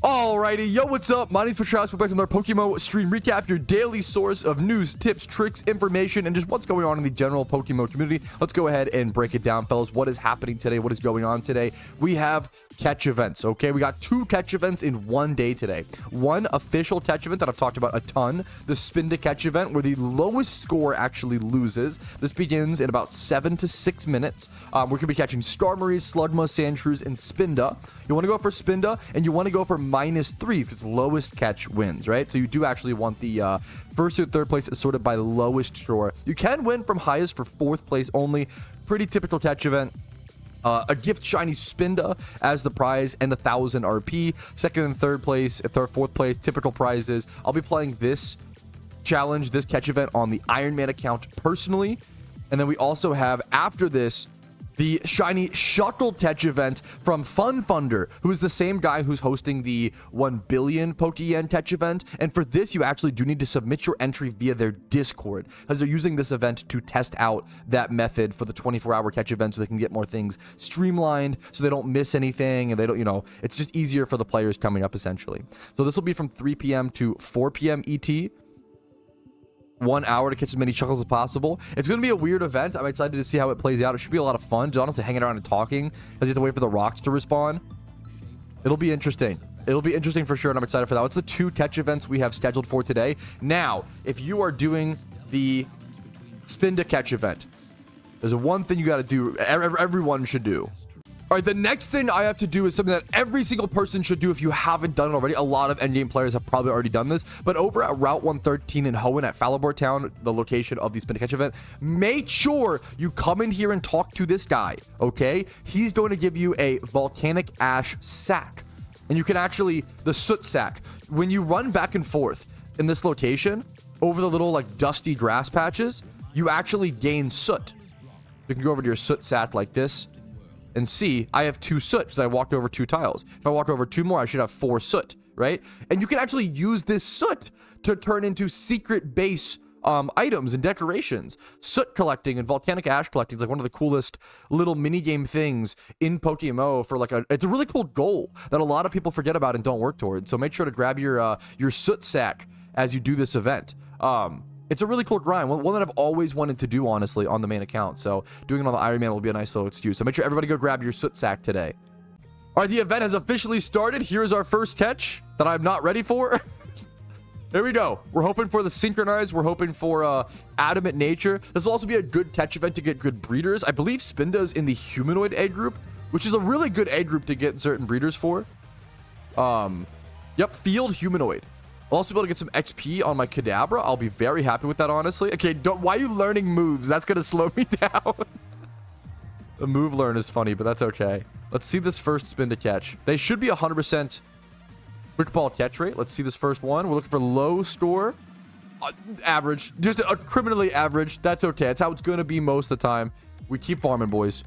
Alrighty, yo, what's up? My name's Patrouski. We're back with our PokeMMO stream recap, your daily source of news, tips, tricks, information, and just what's going on in the general PokeMMO community. Let's go ahead and break it down, fellas. What is happening today? What is going on today? We have catch events, okay? We got 2 catch events in one day today. One official catch event that I've talked about a ton, the Spinda catch event, where the lowest score actually loses. This begins in about 7 to 6 minutes. We're going to be catching Skarmories, Slugma, Sandshrews, and Spinda. You want to go for Spinda, and you want to go for -3 because lowest catch wins, right? So you do actually want the first or third place sorted by lowest score. You can win from highest for 4th place only. Pretty typical catch event. A gift shiny Spinda as the prize and 1,000 RP. Second and third place, fourth place, typical prizes. I'll be playing this challenge, this catch event on the Iron Man account personally. And then we also have, after this, the shiny Shuckle catch event from FUNFUNDER, who is the same guy who's hosting the 1 billion Pokeyen catch event. And for this, you actually do need to submit your entry via their Discord, as they're using this event to test out that method for the 24-hour catch event so they can get more things streamlined, so they don't miss anything, and they don't, you know, it's just easier for the players coming up, essentially. So this will be from 3 p.m. to 4 p.m. ET. 1 hour to catch as many Shuckles as possible. It's going to be a weird event. I'm excited to see how it plays out. It should be a lot of fun. Just honestly hanging around and talking as you have to wait for the rocks to respawn. It'll be interesting. It'll be interesting for sure, and I'm excited for that. What's the 2 catch events we have scheduled for today? Now, if you are doing the Spinda catch event, there's one thing you got to do. Everyone should do. All right, the next thing I have to do is something that every single person should do if you haven't done it already. A lot of endgame players have probably already done this, but over at Route 113 in Hoenn at Falibor Town, the location of the Spinda catch event, make sure you come in here and talk to this guy, okay? He's going to give you a volcanic ash sack, and you can actually, the soot sack, when you run back and forth in this location over the little like dusty grass patches, you actually gain soot. You can go over to your soot sack like this and see I have 2 soot because I walked over 2 tiles. If I walk over 2 more, I should have 4 soot, right? And you can actually use this soot to turn into secret base items and decorations. Soot collecting and volcanic ash collecting is like one of the coolest little mini game things in PokeMMO for like it's a really cool goal that a lot of people forget about and don't work towards. So make sure to grab your soot sack as you do this event. It's a really cool grind, one that I've always wanted to do, honestly, on the main account. So doing it on the Iron Man will be a nice little excuse. So make sure everybody go grab your soot sack today. All right, the event has officially started. Here is our first catch that I'm not ready for. There we go. We're hoping for the synchronized. We're hoping for adamant nature. This will also be a good catch event to get good breeders. I believe Spinda's in the humanoid egg group, which is a really good egg group to get certain breeders for. Yep, field humanoid. I'll also be able to get some XP on my Kadabra. I'll be very happy with that, honestly. Okay, why are you learning moves? That's going to slow me down. The move learn is funny, but that's okay. Let's see this first Spinda catch. They should be 100% quick ball catch rate. Let's see this first one. We're looking for low score. Average. Just a criminally average. That's okay. That's how it's going to be most of the time. We keep farming, boys.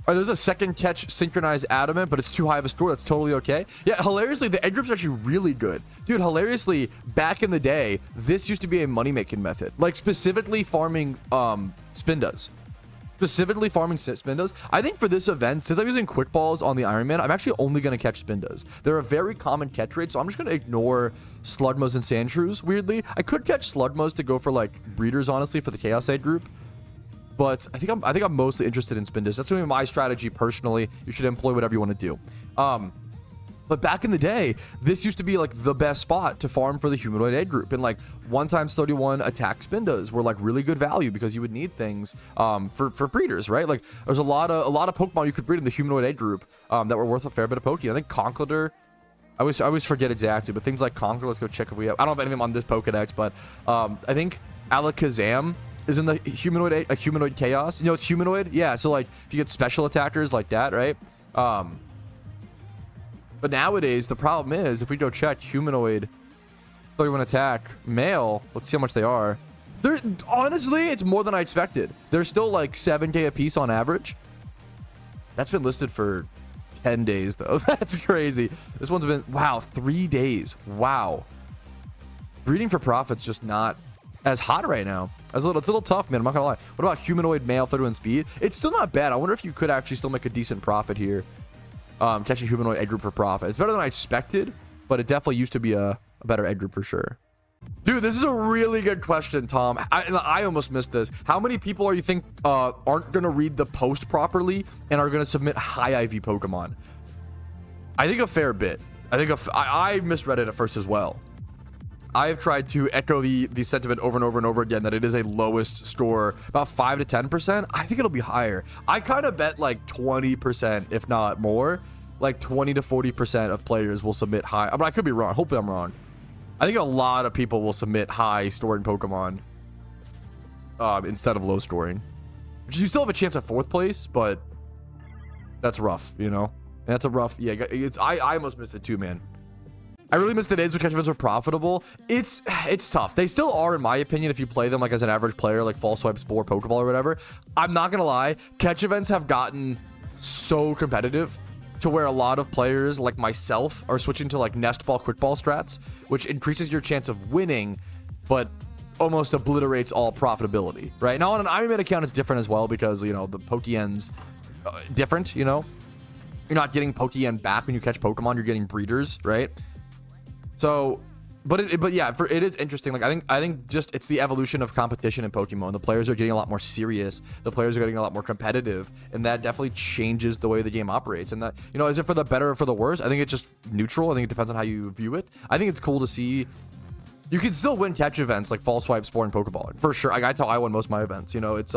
All right, there's a second catch synchronized adamant, but it's too high of a score. That's totally okay. Yeah, hilariously, the egg group's actually really good. Dude, hilariously, back in the day, this used to be a money-making method. Like, specifically farming Spindas. Specifically farming Spindas. I think for this event, since I'm using quick balls on the Iron Man, I'm actually only going to catch Spindas. They're a very common catch rate, so I'm just going to ignore Slugmas and Sandshrews, weirdly. I could catch Slugmas to go for, like, breeders, honestly, for the Chaos Egg group. But I think I'm mostly interested in Spindas. That's going to be my strategy personally. You should employ whatever you want to do. But back in the day, this used to be like the best spot to farm for the humanoid egg group. And like 1x31 attack Spindas were like really good value because you would need things for breeders, right? Like there's a lot of Pokemon you could breed in the humanoid egg group that were worth a fair bit of Poke. I think Conkeldurr. I always forget exactly, but things like Conkeldurr. Let's go check if we have. I don't have anything on this Pokedex, but I think Alakazam is in the humanoid chaos. You know, it's humanoid. Yeah, so like if you get special attackers like that, right? But nowadays the problem is if we go check humanoid 31 attack male, let's see how much they are. They're honestly, it's more than I expected. They're still like 7k a piece on average. That's been listed for 10 days though. That's crazy. This one's been, wow, 3 days. Wow. Breeding for profit's just not as hot right now. It's a little tough, man. I'm not gonna lie. What about humanoid male 31 speed? It's still not bad. I wonder if you could actually still make a decent profit here. Catching humanoid egg group for profit. It's better than I expected. but it definitely used to be a better egg group for sure. Dude, this is a really good question, Tom. I almost missed this. How many people are you think aren't going to read the post properly and are going to submit high IV Pokemon? I think a fair bit. I misread it at first as well. I have tried to echo the sentiment over and over and over again that it is a lowest score, about 5 to 10%. I think it'll be higher. I kind of bet like 20%, if not more. Like 20 to 40% of players will submit high. I mean, I could be wrong. Hopefully I'm wrong. I think a lot of people will submit high scoring Pokemon instead of low scoring. You still have a chance at 4th place, but that's rough, you know? And that's a rough, yeah, I almost missed it too, man. I really missed the days when catch events were profitable. It's tough. They still are, in my opinion, if you play them like as an average player, like Fall Swipe, Spore, Pokeball, or whatever. I'm not gonna lie, catch events have gotten so competitive to where a lot of players like myself are switching to like Nest Ball, Quick Ball strats, which increases your chance of winning, but almost obliterates all profitability, right? Now on an Iron Man account, it's different as well because, you know, the Pokeyen's different, you know? You're not getting Pokeyen back when you catch Pokemon, you're getting breeders, right? So, but yeah, it is interesting. Like I think just it's the evolution of competition in Pokemon. The players are getting a lot more serious. The players are getting a lot more competitive, and that definitely changes the way the game operates. And that, you know, is it for the better or for the worse? I think it's just neutral. I think it depends on how you view it. I think it's cool to see. You can still win catch events like Fall Swipe, Spore, and Pokeball for sure. That's how I won most of my events. You know, it's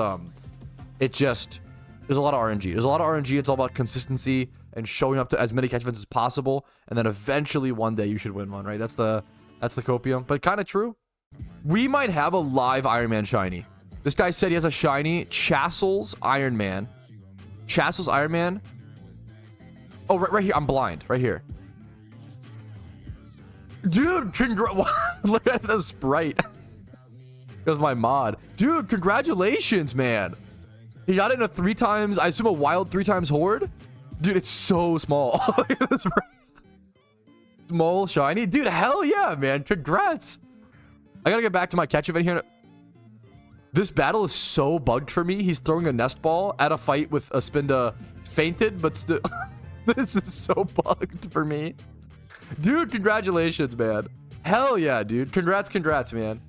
it just there's a lot of RNG. There's a lot of RNG. It's all about consistency and showing up to as many catch events as possible, and then eventually one day you should win one, right? That's the copium, but kind of true. We might have a live Iron Man shiny. This guy said he has a shiny Chasel's Iron Man. Chasel's Iron Man. Oh, right here. I'm blind. Right here. Dude, look at the sprite. That was my mod. Dude, congratulations, man. He got it in a 3 times, I assume a wild 3 times horde. Dude, it's so small. Look at this. Small shiny. Dude, hell yeah, man. Congrats. I gotta get back to my catch event here. This battle is so bugged for me. He's throwing a nest ball at a fight with a Spinda fainted, but still. This is so bugged for me. Dude, congratulations, man. Hell yeah, dude. Congrats, man.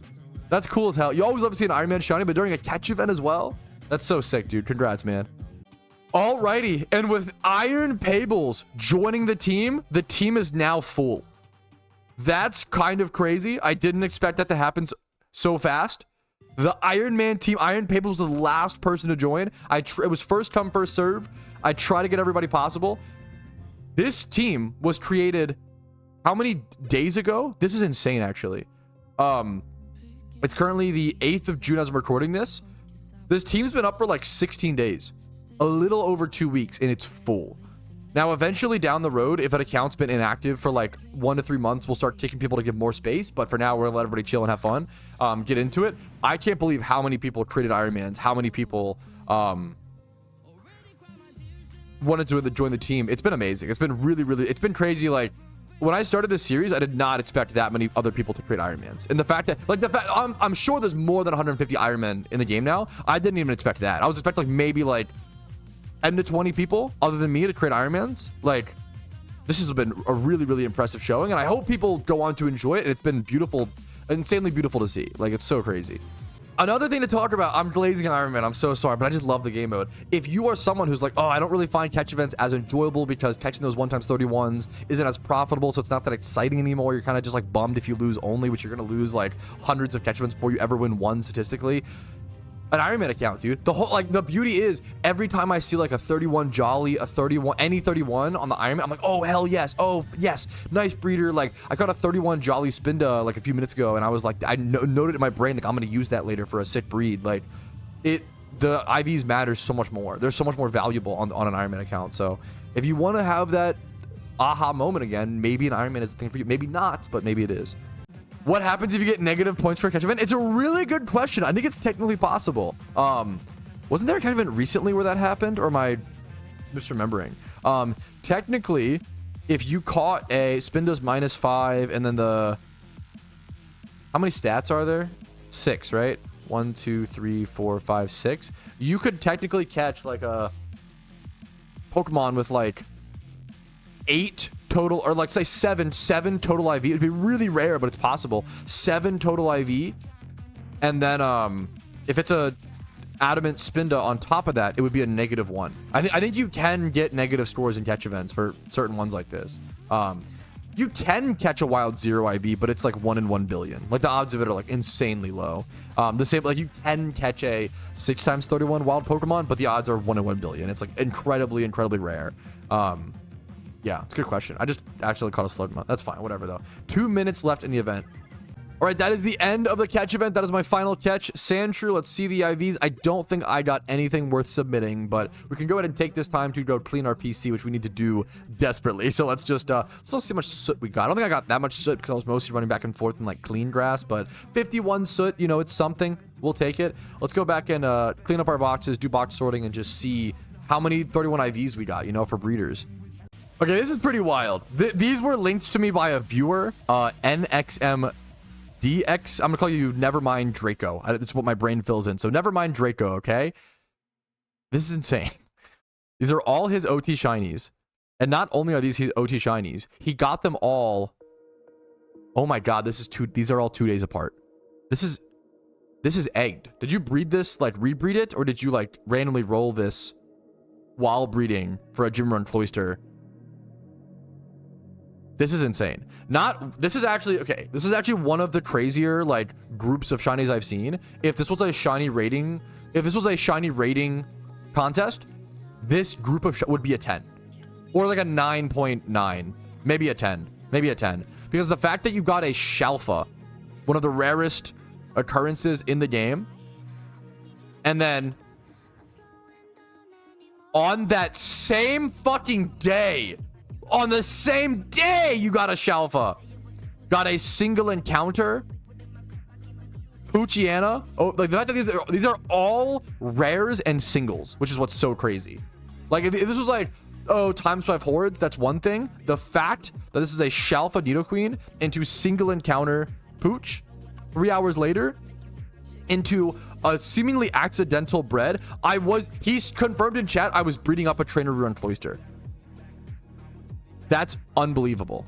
That's cool as hell. You always love to see an Iron Man shiny, but during a catch event as well? That's so sick, dude. Congrats, man. Alrighty, and with Iron Pables joining the team is now full. That's kind of crazy. I didn't expect that to happen so fast. The Iron Man team, Iron Pables was the last person to join. It was first come, first serve. I try to get everybody possible. This team was created how many days ago? This is insane, actually. It's currently the 8th of June as I'm recording this. This team's been up for like 16 days. A little over 2 weeks, and it's full. Now, eventually down the road, if an account's been inactive for like 1 to 3 months, we'll start kicking people to give more space. But for now, we're gonna let everybody chill and have fun. Get into it. I can't believe how many people created Ironmans, how many people wanted to join the team. It's been amazing. It's been really, it's been crazy. Like, when I started this series, I did not expect that many other people to create Ironmans. And the fact that, like, I'm sure there's more than 150 Ironmen in the game now. I didn't even expect that. I was expecting like maybe like 10 to 20 people other than me to create Ironmans. Like, this has been a really impressive showing, and I hope people go on to enjoy it. And it's been beautiful, insanely beautiful to see. Like, it's so crazy. Another thing to talk about, I'm glazing an Iron Man. I'm so sorry, but I just love the game mode. If you are someone who's like, oh, I don't really find catch events as enjoyable because catching those 1x31s isn't as profitable, so it's not that exciting anymore. You're kind of just like bummed if you lose only, which you're going to lose like hundreds of catch events before you ever win one statistically. An Iron Man account, dude. The whole, like, the beauty is every time I see like a 31 Jolly, a 31, any 31 on the Iron Man, I'm like, oh, hell yes. Oh, yes. Nice breeder. Like, I caught a 31 Jolly Spinda like a few minutes ago, and I was like, I noted in my brain, like, I'm going to use that later for a sick breed. Like, the IVs matters so much more. They're so much more valuable on an Iron Man account. So if you want to have that aha moment again, maybe an Iron Man is the thing for you. Maybe not, but maybe it is. What happens if you get negative points for a catch event? It's a really good question. I think it's technically possible. Wasn't there a catch event recently where that happened, or am I misremembering? Technically, if you caught a Spinda's -5 and then the... How many stats are there? 6, right? 1, 2, 3, 4, 5, 6. You could technically catch like a Pokemon with like 8 total, or like say seven total IV. It'd be really rare, but it's possible. 7 total IV. And then if it's a adamant Spinda on top of that, it would be a -1. I think you can get negative scores in catch events for certain ones like this. You can catch a wild 0 IV, but it's like 1 in 1 billion. Like the odds of it are like insanely low. The same, like you can catch a 6 times 31 wild Pokemon, but the odds are 1 in 1 billion. It's like incredibly rare. Yeah, it's a good question. I just actually caught a Slugma. That's fine, whatever though. 2 minutes left in the event. All right, that is the end of the catch event. That is my final catch. Sandshrew, let's see the IVs. I don't think I got anything worth submitting, but we can go ahead and take this time to go clean our PC, which we need to do desperately. So let's just, let's see how much soot we got. I don't think I got that much soot because I was mostly running back and forth in like clean grass, but 51 soot, you know, it's something. We'll take it. Let's go back and clean up our boxes, do box sorting, and just see how many 31 IVs we got, you know, for breeders. Okay, this is pretty wild. These were linked to me by a viewer, NXM DX. I'm gonna call you Nevermind Draco. That's what my brain fills in. So Nevermind Draco, okay? This is insane. These are all his OT shinies. And not only are these his OT shinies, he got them all. Oh my god, these are all 2 days apart. This is egged. Did you breed this, like rebreed it, or did you like randomly roll this while breeding for a gym run cloister? This is insane. This is actually one of the crazier like groups of shinies I've seen. If this was a shiny rating contest, this group of would be a 10 or like a 9.9, maybe a 10, because the fact that you got a Shalfa, one of the rarest occurrences in the game, and then on that same fucking day, on the same day, you got a Shalfa. Got a single encounter. Pokeyen. Oh, like the fact that these are all rares and singles, which is what's so crazy. Like if this was like, oh, ×5 hordes, that's one thing. The fact that this is a Shalfa Nidoqueen into single encounter Pooch 3 hours later into a seemingly accidental bred. He's confirmed in chat I was breeding up a trainer run cloister. That's unbelievable.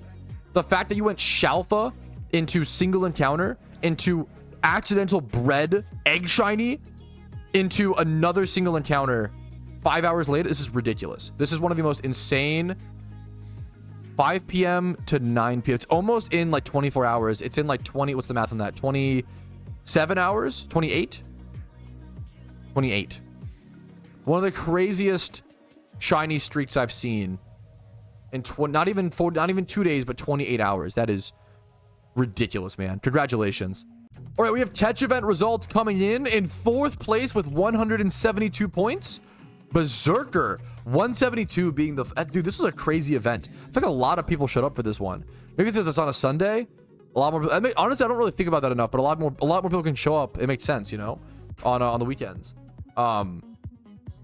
The fact that you went Shalfa into single encounter, into accidental bred egg shiny, into another single encounter 5 hours later, this is ridiculous. This is one of the most insane. 5 p.m. to 9 p.m. It's almost in like 24 hours. It's in like 20, what's the math on that? 27 hours? 28? 28. One of the craziest shiny streaks I've seen. In not even 2 days, but 28 hours. That is ridiculous, man. Congratulations. All right, we have catch event results coming in 4th place with 172 points. Berserker 172 being the dude. This was a crazy event. I think a lot of people showed up for this one. Maybe because it's on a Sunday. A lot more. Honestly, I don't really think about that enough. But a lot more people can show up. It makes sense, you know, on the weekends.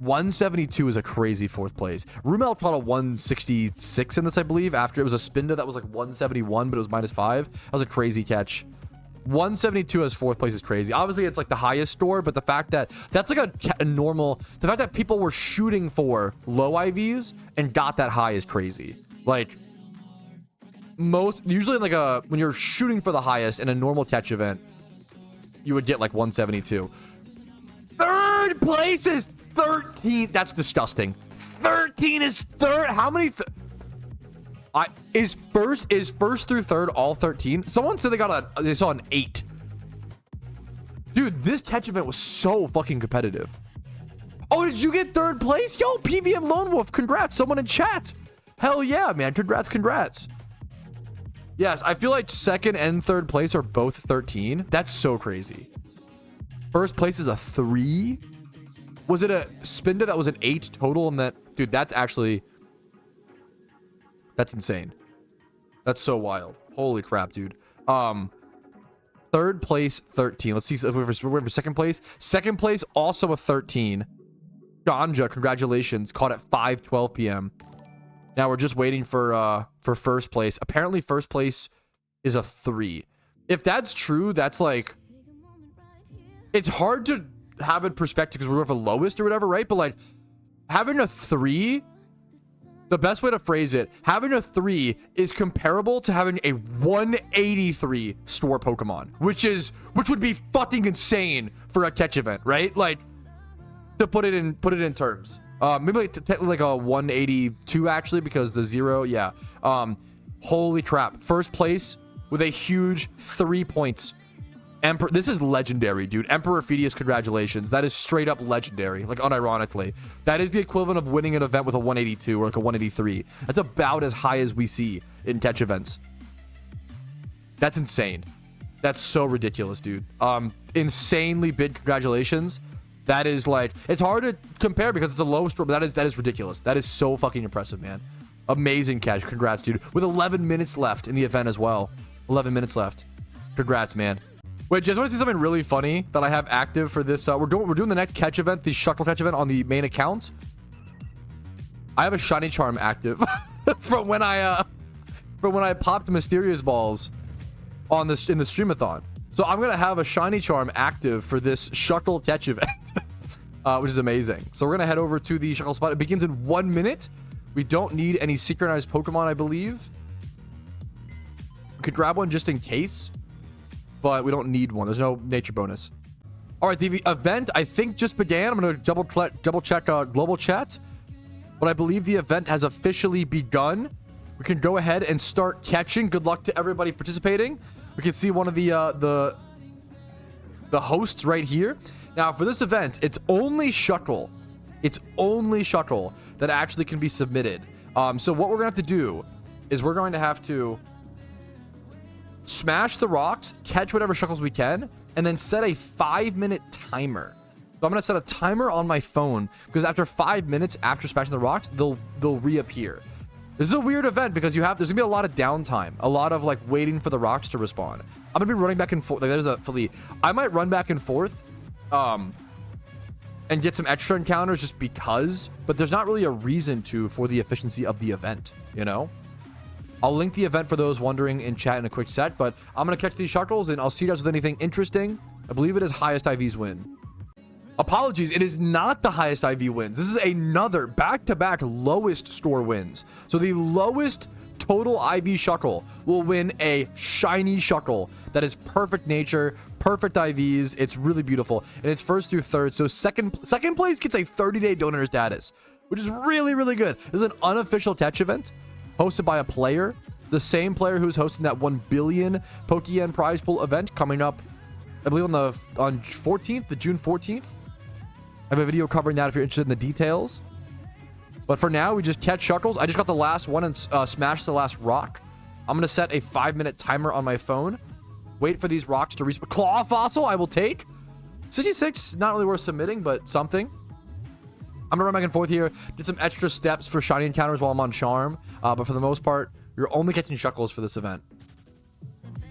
172 is a crazy 4th place. Rumel caught a 166 in this, I believe, after it was a Spinda that was like 171, but it was -5. That was a crazy catch. 172 as 4th place is crazy. Obviously, it's like the highest score, but the fact that that's like a normal, the fact that people were shooting for low IVs and got that high is crazy. Like usually like when you're shooting for the highest in a normal catch event, you would get like 172. 3rd place is 13. That's disgusting. 13 is 3rd. How many? Is first through 3rd all 13? Someone said they saw an 8. Dude, this catch event was so fucking competitive. Oh, did you get 3rd place? Yo, PVM Lone Wolf, congrats. Someone in chat. Hell yeah, man. Congrats. Yes, I feel like 2nd and 3rd place are both 13. That's so crazy. 1st place is a 3. Was it a Spinda that was an 8 total? And that, dude, that's insane. That's so wild. Holy crap, dude. 3rd place, 13. Let's see. We're for 2nd place. 2nd place, also a 13. Ganja, congratulations. Caught at 5:12 p.m. Now we're just waiting for 1st place. Apparently 1st place is a 3. If that's true, that's like, it's hard to have in perspective because we're going for lowest or whatever, right? But like having a 3, the best way to phrase it, having a 3 is comparable to having a 183 store Pokemon, which would be fucking insane for a catch event, right? Like, to put it in terms. Maybe like a 182 actually, because the 0, yeah. Holy crap. First place with a huge 3 points. Emperor, this is legendary, dude. Emperor Phidias, congratulations. That is straight up legendary, like unironically. That is the equivalent of winning an event with a 182 or like a 183. That's about as high as we see in catch events. That's insane. That's so ridiculous, dude. Insanely big congratulations. That is like, it's hard to compare because it's a low score, but that is ridiculous. That is so fucking impressive, man. Amazing catch. Congrats, dude. With 11 minutes left in the event as well. 11 minutes left. Congrats, man. Wait, just want to see something really funny that I have active for this. We're doing the next catch event, the Shuckle catch event on the main account. I have a shiny charm active from when I popped Mysterious Balls in the streamathon. So I'm gonna have a shiny charm active for this Shuckle catch event, which is amazing. So we're gonna head over to the Shuckle spot. It begins in 1 minute. We don't need any synchronized Pokemon, I believe. We could grab one just in case, but we don't need one. There's no nature bonus. All right, the event I think just began. I'm gonna double check global chat, but I believe the event has officially begun. We can go ahead and start catching. Good luck to everybody participating. We can see one of the hosts right here. Now for this event, it's only Shuckle. It's only Shuckle that actually can be submitted. So what we're gonna have to do is we're going to have to smash the rocks, catch whatever Shuckles we can, and then set a 5-minute timer. So I'm gonna set a timer on my phone because after 5 minutes after smashing the rocks, they'll reappear. This is a weird event because there's gonna be a lot of downtime, a lot of like waiting for the rocks to respawn. I'm gonna be running back and forth. Like there's a Philly. I might run back and forth, and get some extra encounters just because, but there's not really a reason to for the efficiency of the event, you know? I'll link the event for those wondering in chat in a quick sec, but I'm gonna catch these Shuckles and I'll see you guys with anything interesting. I believe it is highest IVs win. Apologies, it is not the highest IV wins. This is another back-to-back lowest store wins. So the lowest total IV Shuckle will win a shiny Shuckle that is perfect nature, perfect IVs. It's really beautiful, and it's first through third. So second place gets a 30-day donor status, which is really, really good. This is an unofficial catch event hosted by a player, the same player who's hosting that 1 billion Pokeyen prize pool event coming up, I believe on 14th, the June 14th. I have a video covering that if you're interested in the details. But for now, we just catch Shuckles. I just got the last one and smashed the last rock. I'm going to set a 5-minute timer on my phone. Wait for these rocks to respawn. Claw Fossil, I will take. 66, not really worth submitting, but something. I'm going to run back and forth here. Did some extra steps for shiny encounters while I'm on Charm. But for the most part, you're only catching Shuckles for this event.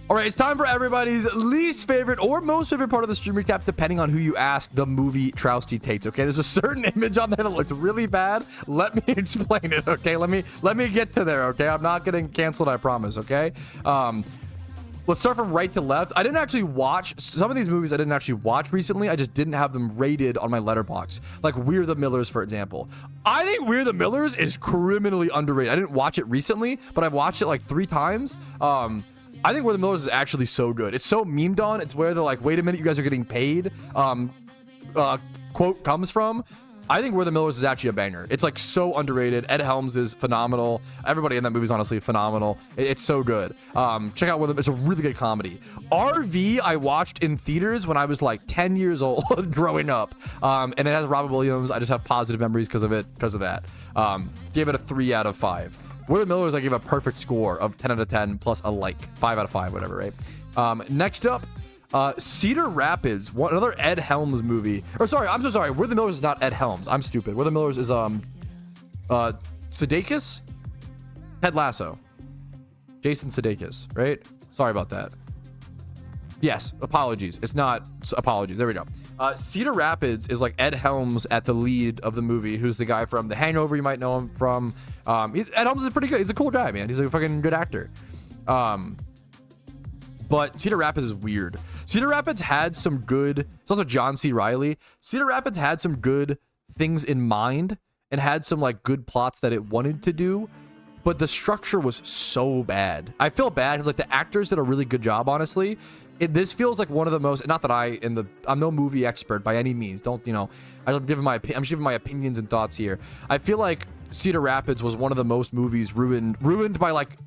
All right, it's time for everybody's least favorite or most favorite part of the stream recap, depending on who you ask, the MOVIETROUSKI takes. Okay, there's a certain image on there that looks really bad. Let me explain it. Okay, let me get to there. Okay, I'm not getting canceled, I promise. Okay, let's start from right to left. I didn't actually watch some of these movies. I didn't actually watch recently. I just didn't have them rated on my letterbox, like We're the Millers, for example. I think We're the Millers is criminally underrated. I didn't watch it recently, but I've watched it like 3 times. I think Where the Millers is actually so good. It's so memed on. It's where they're like, wait a minute, you guys are getting paid. Quote comes from. I think Where the Millers is actually a banger. It's like so underrated. Ed Helms is phenomenal. Everybody in that movie is honestly phenomenal. It's so good. Check out it's a really good comedy. RV I watched in theaters when I was like 10 years old growing up. And it has Robin Williams. I just have positive memories because of that. Gave it a 3 out of 5. Where the Millers, I gave a perfect score of 10 out of 10 plus a 5 out of 5, whatever, right? Next up, Cedar Rapids, another Ed Helms movie. Or sorry, I'm so sorry. Where the Millers is not Ed Helms. I'm stupid. Where the Millers is Sudeikis? Ted Lasso. Jason Sudeikis, right? Sorry about that. Yes, apologies. It's not apologies. There we go. Cedar Rapids is like Ed Helms at the lead of the movie, who's the guy from The Hangover. You might know him from. Ed Helms is pretty good. He's a cool guy, man. He's a fucking good actor. But Cedar Rapids is weird. Cedar Rapids had some good. It's also John C. Reilly. Cedar Rapids had some good things in mind, and had some like good plots that it wanted to do, but the structure was so bad. I feel bad because like the actors did a really good job, honestly. This feels like one of the most, not that I'm no movie expert by any means. Don't, you know, I'm just giving my opinions and thoughts here. I feel like Cedar Rapids was one of the most movies ruined by like,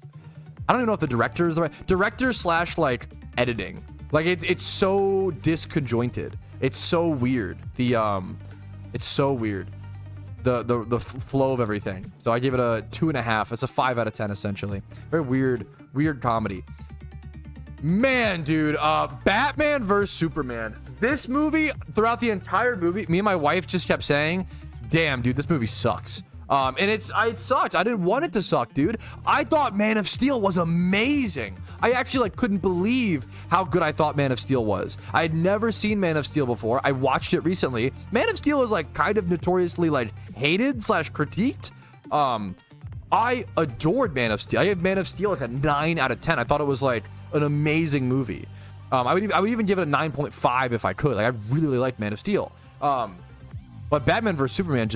I don't even know if the director is the right director / like editing. Like it's so disconjointed. It's so weird. It's so weird. The flow of everything. So I give it a 2.5. It's a 5 out of 10 essentially. Very weird comedy. Man, dude, Batman vs Superman. This movie, throughout the entire movie, me and my wife just kept saying, damn, dude, this movie sucks. And it sucks. I didn't want it to suck, dude. I thought Man of Steel was amazing. I actually like couldn't believe how good I thought Man of Steel was. I had never seen Man of Steel before. I watched it recently. Man of Steel is like kind of notoriously like hated / critiqued. I adored Man of Steel. I gave Man of Steel like a 9 out of 10. I thought it was like an amazing movie. I would even give it a 9.5 if I could. Like I really liked Man of Steel. But Batman vs Superman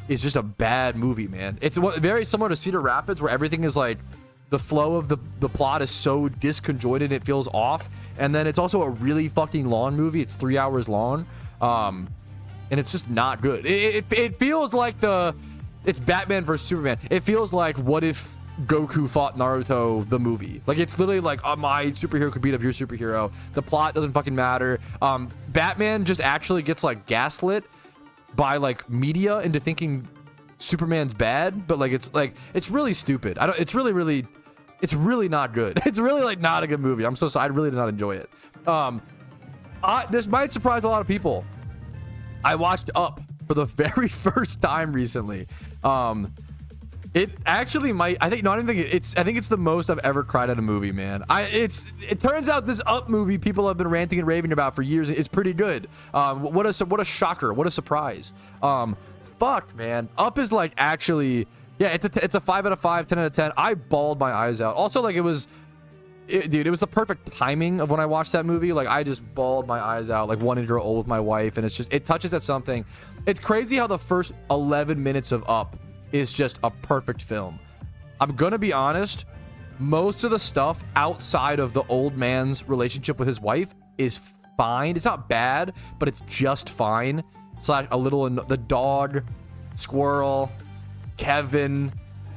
is just a bad movie, man. It's very similar to Cedar Rapids, where everything is like the flow of the plot is so disconjointed, it feels off. And then it's also a really fucking long movie. It's 3 hours long, and it's just not good. It feels like it's Batman vs Superman. It feels like what if Goku fought Naruto the movie. Like it's literally like my superhero could beat up your superhero. The plot doesn't fucking matter. Batman just actually gets like gaslit by like media into thinking Superman's bad, but like it's really stupid. It's really not good. It's really like not a good movie. I'm so sorry. I really did not enjoy it. This might surprise a lot of people. I watched Up for the very first time recently. It actually might. I think it's the most I've ever cried at a movie, man. It turns out this Up movie people have been ranting and raving about for years is pretty good. What a shocker! What a surprise! Fuck, man. Up is like actually, yeah. It's a 5 out of 5, 10 out of 10. I bawled my eyes out. Also, like it was the perfect timing of when I watched that movie. Like I just bawled my eyes out, like wanting to grow old with my wife, and it touches at something. It's crazy how the first 11 minutes of Up is just a perfect film. I'm gonna be honest, most of the stuff outside of the old man's relationship with his wife is fine. It's not bad, but it's just fine. / a little the dog, squirrel, Kevin,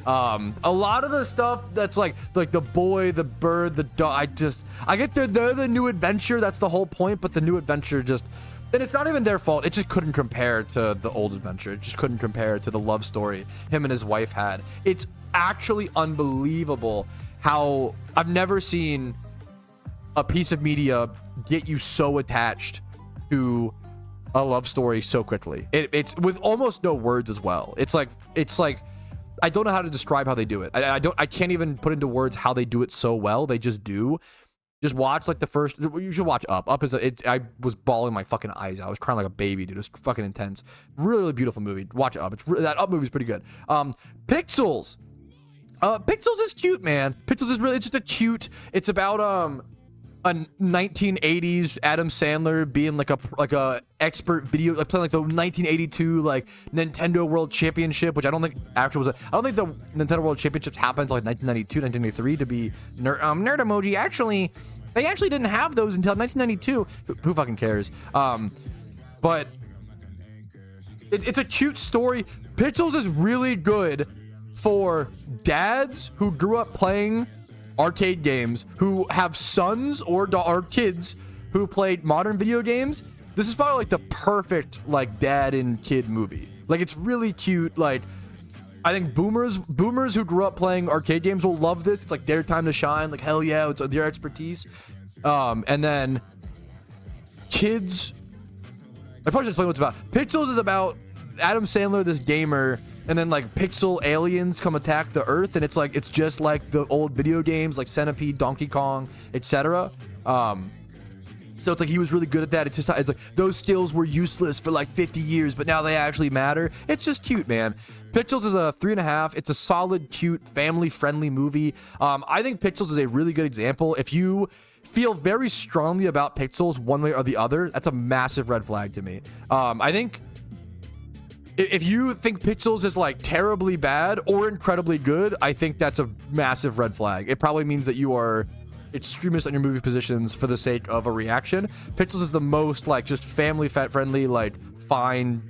a lot of the stuff that's like the boy, the bird, the dog. I get they're the new adventure. That's the whole point. But the new adventure and it's not even their fault. It just couldn't compare to the old adventure. It just couldn't compare to the love story him and his wife had. It's actually unbelievable how I've never seen a piece of media get you so attached to a love story so quickly. It's with almost no words as well. It's like I don't know how to describe how they do it. I can't even put into words how they do it so well. They just do. Just watch like the first. You should watch Up. Up is I was bawling my fucking eyes out. I was crying like a baby, dude. It was fucking intense. Really, really beautiful movie. Watch Up. That Up movie is pretty good. Pixels. Pixels is cute, man. Pixels is really. It's just a cute. It's about a 1980s Adam Sandler being like a expert video, like playing like the 1982 like Nintendo World Championship, which I don't think actually was. I don't think the Nintendo World Championships happened until like 1992, 1993 to be nerd emoji. Actually, they actually didn't have those until 1992. Who fucking cares? But it's a cute story. Pixels is really good for dads who grew up playing arcade games, who have sons or kids who played modern video games. This is probably like the perfect like dad and kid movie. Like it's really cute. Like I think boomers who grew up playing arcade games will love this. It's like their time to shine. Like hell yeah, it's their expertise. And then kids, I probably should explain what it's about. Pixels is about Adam Sandler, this gamer, and then like pixel aliens come attack the earth, and it's just like the old video games like Centipede, Donkey Kong, etc. So it's like he was really good at that. It's like those skills were useless for like 50 years, but now they actually matter. It's just cute, man. Pixels is a 3.5. It's a solid, cute, family-friendly movie. I think Pixels is a really good example. If you feel very strongly about Pixels one way or the other, that's a massive red flag to me. I think if you think Pixels is like terribly bad or incredibly good, I think that's a massive red flag. It probably means that you are extremist on your movie positions for the sake of a reaction. Pixels is the most like just family friendly, like fine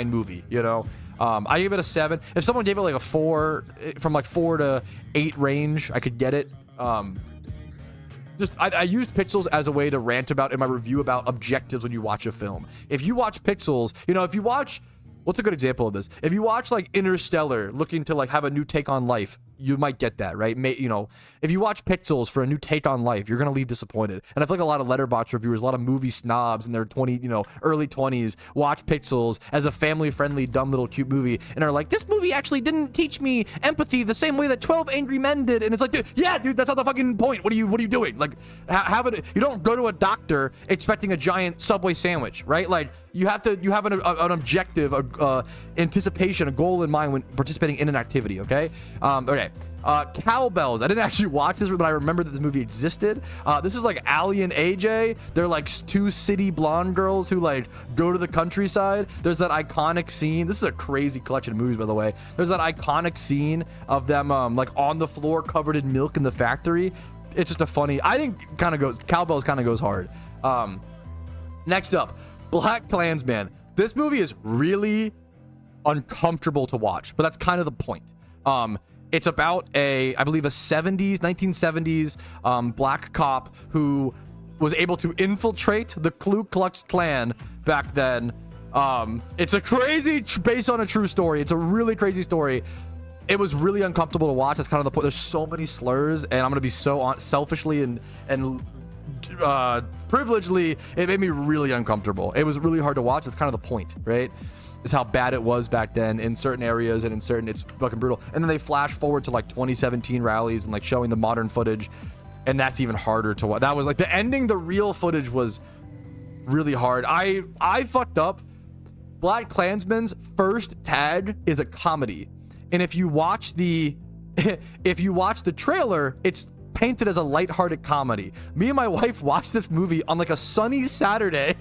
movie, you know. I gave it a 7. If someone gave it like a 4, from like 4 to 8 range, I could get it. I used Pixels as a way to rant about in my review about objectives when you watch a film. If you watch Pixels, you know, if you watch, what's a good example of this? If you watch like Interstellar, looking to like have a new take on life, you might get that, right? You know, if you watch Pixels for a new take on life, you're gonna leave disappointed. And I feel like a lot of Letterboxd reviewers, a lot of movie snobs in their early 20s, watch Pixels as a family-friendly, dumb little cute movie, and are like, this movie actually didn't teach me empathy the same way that 12 Angry Men did. And it's like, dude, that's not the fucking point. What are you doing? Like, you don't go to a doctor expecting a giant Subway sandwich, right? Like, you have an objective, anticipation, a goal in mind when participating in an activity. Okay. Cowbells. I didn't actually watch this, but I remember that this movie existed. This is like Allie and AJ. They're like 2 city blonde girls who like go to the countryside. There's that iconic scene. This is a crazy collection of movies, by the way. There's that iconic scene of them like on the floor covered in milk in the factory. It's just a funny, I think Cowbells kind of goes hard. Next up, Black Klansman. This movie is really uncomfortable to watch, but that's kind of the point. It's about I believe a 1970s black cop who was able to infiltrate the Ku Klux Klan back then. It's a crazy, based on a true story. It's a really crazy story. It was really uncomfortable to watch. That's kind of the point. There's so many slurs, and I'm gonna be so selfishly and privilegedly, it made me really uncomfortable. It was really hard to watch. It's kind of the point, right? Is how bad it was back then in certain areas, and in certain, it's fucking brutal. And then they flash forward to like 2017 rallies and like showing the modern footage, and that's even harder to watch. That was like the ending. The real footage was really hard. I fucked up. Black Klansman's first tag is a comedy, and if you watch the trailer, it's painted as a lighthearted comedy. Me and my wife watched this movie on like a sunny Saturday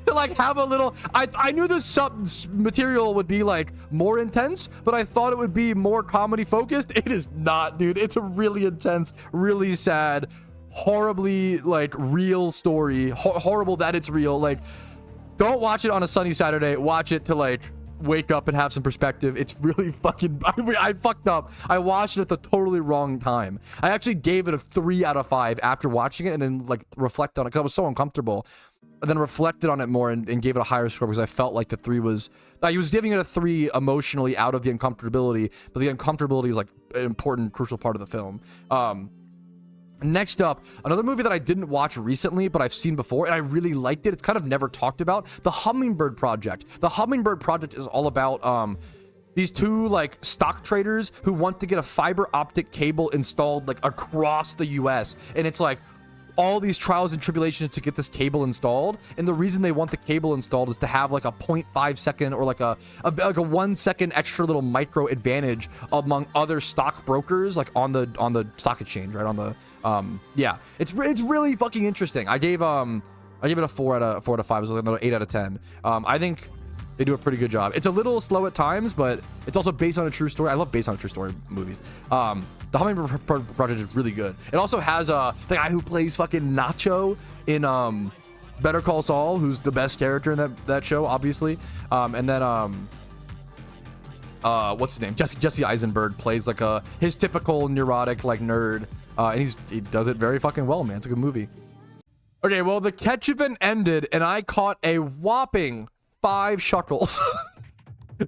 to like have a little, I knew the sub material would be like more intense, but I thought it would be more comedy focused. It is not, dude. It's a really intense, really sad, horribly like real story. Horrible that it's real. Like, don't watch it on a sunny Saturday. Watch it to like wake up and have some perspective. It's really fucking, I fucked up. I watched it at the totally wrong time. I actually gave it a 3 out of 5 after watching it, and then like reflect on it because I was so uncomfortable. And then reflected on it more and gave it a higher score because I felt like the 3 was, I was giving it a 3 emotionally out of the uncomfortability, but the uncomfortability is like an important, crucial part of the film. Next up, another movie that I didn't watch recently, but I've seen before, and I really liked it. It's kind of never talked about. The Hummingbird Project. The Hummingbird Project is all about these 2 like stock traders who want to get a fiber optic cable installed like across the US, and it's like all these trials and tribulations to get this cable installed. And the reason they want the cable installed is to have like a 0.5 second or like a 1 second extra little micro advantage among other stock brokers, like on the stock exchange, right? On the yeah, it's really fucking interesting. I gave it a 4 out of 5. It was like another 8 out of 10. I think they do a pretty good job. It's a little slow at times, but it's also based on a true story. I love based on a true story movies. The Hummingbird Project is really good. It also has the guy who plays fucking Nacho in Better Call Saul, who's the best character in that show, obviously. And then what's his name? Jesse Eisenberg plays like his typical neurotic like nerd. And he does it very fucking well, man. It's a good movie. Okay, well, the catch event ended, and I caught a whopping 5 Shuckles.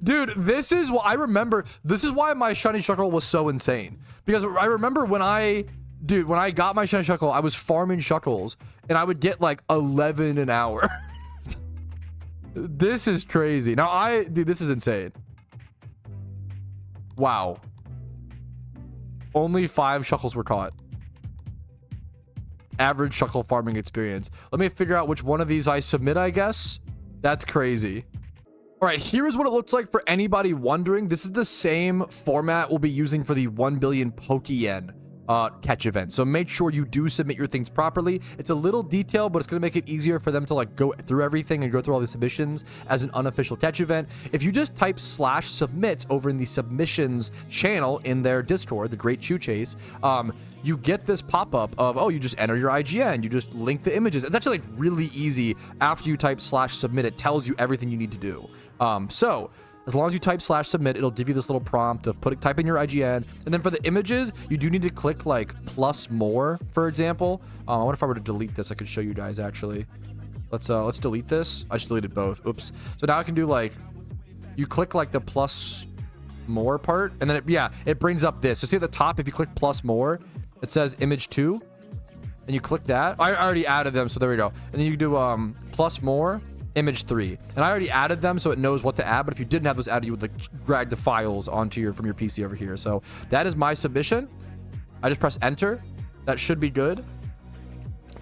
Dude, this is what I remember. This is why my shiny Shuckle was so insane. Because I remember when I got my shiny Shuckle, I was farming Shuckles, and I would get like 11 an hour. This is crazy. Now, dude, this is insane. Wow. Only 5 Shuckles were caught. Average Shuckle farming experience. Let me figure out which one of these I submit, I guess. That's crazy. All right, here's what it looks like for anybody wondering. This is the same format we'll be using for the 1 billion Pokeyen catch event. So make sure you do submit your things properly. It's a little detailed, but it's going to make it easier for them to like go through everything and go through all the submissions as an unofficial catch event. If you just type /submit over in the submissions channel in their Discord, the Great Chew Chase, you get this pop-up of, oh, you just enter your IGN, you just link the images. It's actually like really easy. After you type /submit, it tells you everything you need to do. So as long as you type /submit, it'll give you this little prompt of type in your IGN. And then for the images, you do need to click like plus more, for example. I wonder if I were to delete this, I could show you guys actually. Let's delete this. I just deleted both. Oops. So now I can do like, you click like the plus more part, and then it brings up this. So see at the top, if you click plus more, it says image 2, and you click that. I already added them, so there we go. And then you do plus more, image 3, and I already added them, so it knows what to add. But if you didn't have those added, you would like drag the files onto from your PC over here. So that is my submission. I just press enter. That should be good.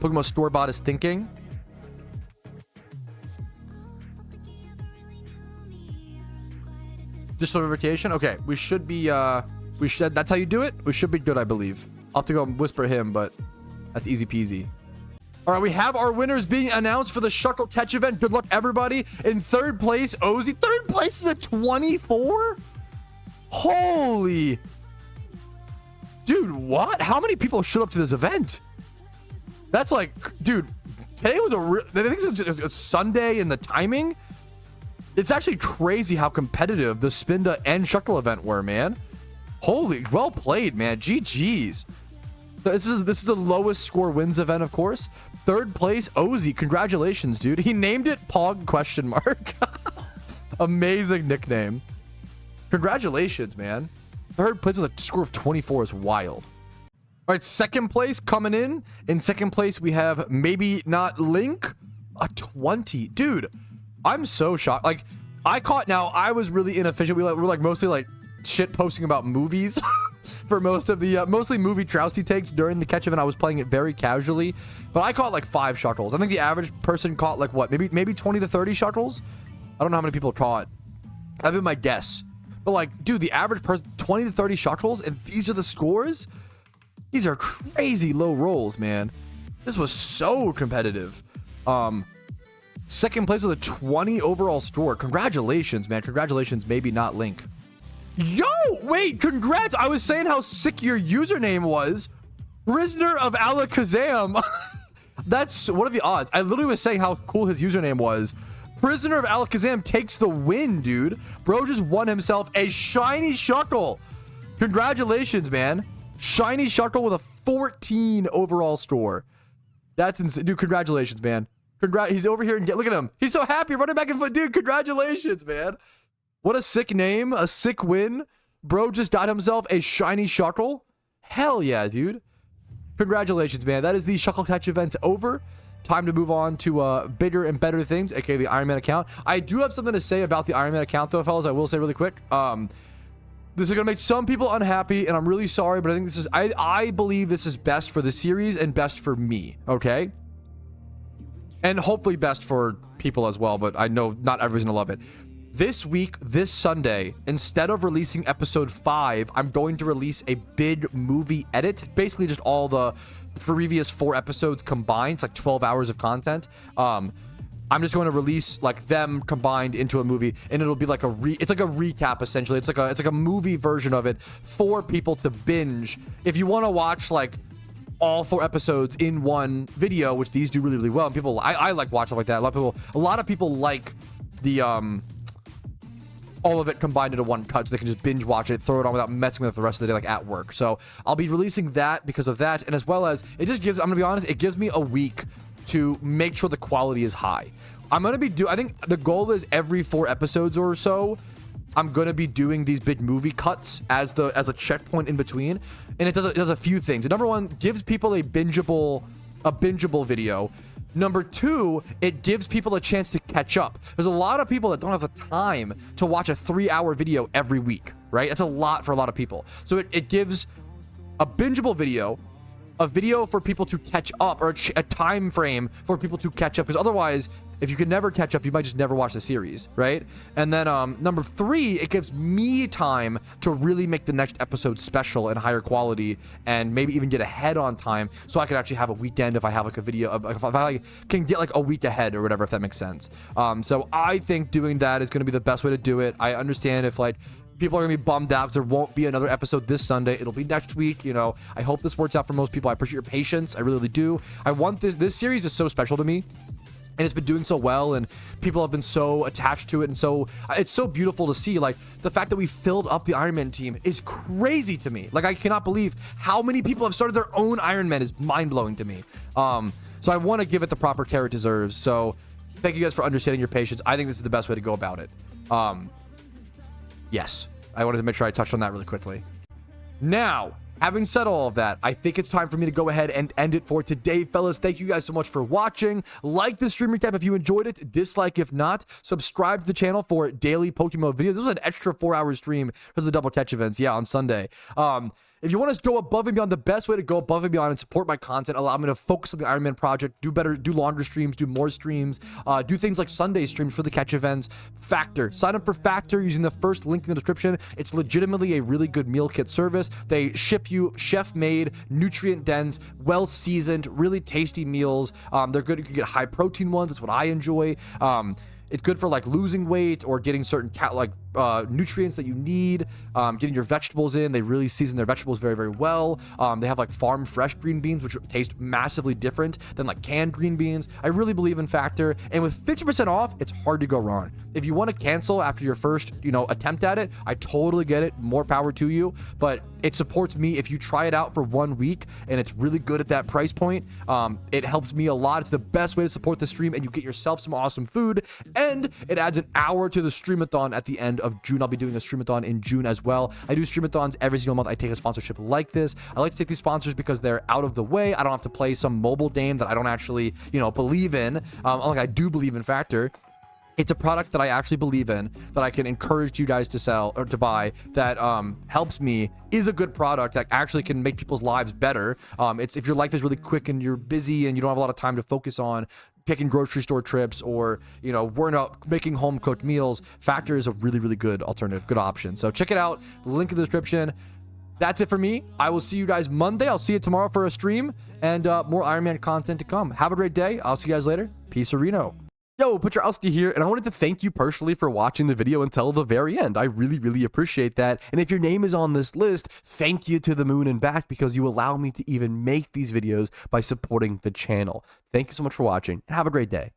PokeMMO Store bot is thinking. Digital verification. Okay, we should be that's how you do it. We should be good, I believe. I'll have to go and whisper him, but that's easy peasy. All right, we have our winners being announced for the Shuckle catch event. Good luck, everybody. In third place, Ozzy. Third place is a 24? Holy. Dude, what? How many people showed up to this event? That's like, dude, today was I think it's a Sunday in the timing. It's actually crazy how competitive the Spinda and Shuckle event were, man. Holy, well played, man. GG's. This is the lowest score wins event, of course. Third place, Ozzy. Congratulations, dude. He named it Pog ? Amazing nickname. Congratulations, man. Third place with a score of 24 is wild. All right, second place coming in. In second place, we have maybe not Link. A 20. Dude, I'm so shocked. Like, I was really inefficient. We're like mostly like shit posting about movies. For most of the mostly MOVIETROUSKI takes during the catch event. I was playing it very casually, but I caught like 5 Shuckles. I think the average person caught like what, maybe 20 to 30 Shuckles. I don't know how many people caught. That'd be my guess. But like, dude, the average person 20 to 30 Shuckles, and these are the scores. These are crazy low rolls, man. This was so competitive. Second place with a 20 overall score. Congratulations, man. Congratulations. Maybe not Link. Yo, wait, congrats. I was saying how sick your username was. Prisoner of Alakazam. That's, what are the odds? I literally was saying how cool his username was. Prisoner of Alakazam takes the win, dude. Bro just won himself a shiny Shuckle. Congratulations, man. Shiny Shuckle with a 14 overall score. That's insane. Dude, congratulations, man. He's over here and look at him. He's so happy running back and forth. Dude, congratulations, man. What a sick name, a sick win. Bro just got himself a shiny Shuckle. Hell yeah, dude. Congratulations, man. That is the Shuckle catch event over. Time to move on to bigger and better things, aka the Iron Man account. I do have something to say about the Iron Man account, though, fellas. I will say really quick. This is gonna make some people unhappy, and I'm really sorry, but I think this is I believe this is best for the series and best for me, okay? And hopefully best for people as well, but I know not everyone's gonna love it. This week, this Sunday, instead of releasing episode 5, I'm going to release a big movie edit. Basically just all the previous 4 episodes combined. It's like 12 hours of content. I'm just going to release like them combined into a movie, and it'll be like it's like a recap essentially. It's like a movie version of it for people to binge. If you want to watch like all 4 episodes in one video, which these do really, really well, and people I like watch stuff like that. A lot of people like the all of it combined into one cut, so they can just binge watch it, throw it on without messing with it the rest of the day, like at work. So I'll be releasing that because of that, and as well as it just gives, I'm gonna be honest, it gives me a week to make sure the quality is high. I'm gonna be I think the goal is every 4 episodes or so, I'm gonna be doing these big movie cuts as a checkpoint in between, and it does a few things. Number 1, gives people a bingeable video. Number 2, it gives people a chance to catch up. There's a lot of people that don't have the time to watch a 3-hour video every week, right? It's a lot for a lot of people. So it gives a bingeable video, a video for people to catch up, or a time frame for people to catch up, because otherwise, if you could never catch up, you might just never watch the series, right? And then number 3, it gives me time to really make the next episode special and higher quality, and maybe even get ahead on time, so I could actually have a weekend if I have like a video, if I can get like a week ahead or whatever, if that makes sense. So I think doing that is going to be the best way to do it. I understand if like people are gonna be bummed out because there won't be another episode this Sunday. It'll be next week. You know, I hope this works out for most people. I appreciate your patience. I really, really do. I want this series is so special to me, and it's been doing so well, and people have been so attached to it, and so it's so beautiful to see. Like, the fact that we filled up the Iron Man team is crazy to me. Like, I cannot believe how many people have started their own Iron Man. Is mind-blowing to me. So I want to give it the proper care it deserves. So thank you guys for understanding your patience. I think this is the best way to go about it. Yes, I wanted to make sure I touched on that really quickly. Now, having said all of that, I think it's time for me to go ahead and end it for today, fellas. Thank you guys so much for watching. Like the stream recap if you enjoyed it. Dislike if not. Subscribe to the channel for daily PokeMMO videos. This was an extra 4-hour stream because of the double catch events, yeah, on Sunday. If you want to go above and beyond, the best way to go above and beyond and support my content, allow me to focus on the Iron Man project, do better, do longer streams, do more streams, do things like Sunday streams for the catch events. Factor. Sign up for Factor using the first link in the description. It's legitimately a really good meal kit service. They ship you chef-made, nutrient-dense, well-seasoned, really tasty meals. They're good. You can get high-protein ones. That's what I enjoy. It's good for like losing weight or getting certain nutrients that you need, getting your vegetables in. They really season their vegetables very, very well. They have like farm fresh green beans, which taste massively different than like canned green beans. I really believe in Factor, and with 50% off, it's hard to go wrong. If you want to cancel after your first, attempt at it, I totally get it. More power to you, but it supports me if you try it out for 1 week and it's really good at that price point. It helps me a lot. It's the best way to support the stream, and you get yourself some awesome food, and it adds an hour to the streamathon at the end of June. I'll be doing a streamathon in June as well. I do streamathons every single month. I take a sponsorship like this. I like to take these sponsors because they're out of the way. I don't have to play some mobile game that I don't actually, believe in. Like I do believe in Factor. It's a product that I actually believe in, that I can encourage you guys to sell or to buy, that helps me, is a good product that actually can make people's lives better. It's if your life is really quick and you're busy and you don't have a lot of time to focus on taking grocery store trips or, worrying about making home cooked meals, Factor is a really, really good alternative, good option. So check it out. Link in the description. That's it for me. I will see you guys Monday. I'll see you tomorrow for a stream and more Iron Man content to come. Have a great day. I'll see you guys later. Peace, Reno. Yo, Patrouski here, and I wanted to thank you personally for watching the video until the very end. I really, really appreciate that. And if your name is on this list, thank you to the moon and back, because you allow me to even make these videos by supporting the channel. Thank you so much for watching, and have a great day.